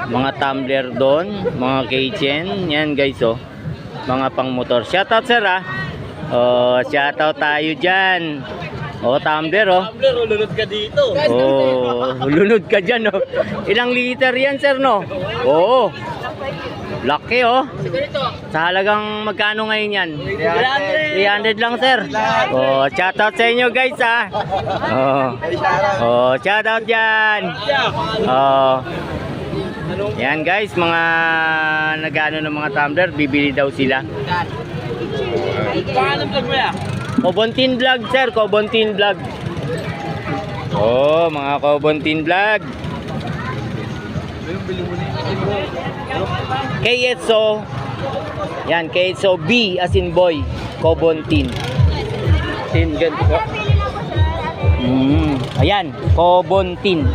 Mga tumbler doon, mga keychain. Yan guys oh. Mga pang motor. Shoutout sir ah. Oh, shoutout tayo dyan. Oh, tumbler oh. Tumbler, ulunod ka dito. Oh, lunod ka dyan oh. Ilang liter yan sir no? Oo. Laki oh. Sa halagang magkano ngayon yan? 300 lang sir. Oh, shoutout sa inyo guys ah. Oh. Oh, shoutout dyan. Oh. Yan guys, mga nagano ng mga tumbler, bibili daw sila. Paano vlog mo yan? Kobontin vlog sir, Kobontin vlog. Oh, mga Kobontin vlog. KSO. Yan, KSO B as in boy, Kobontin. Tin ganito po. Ayan, Kobontin.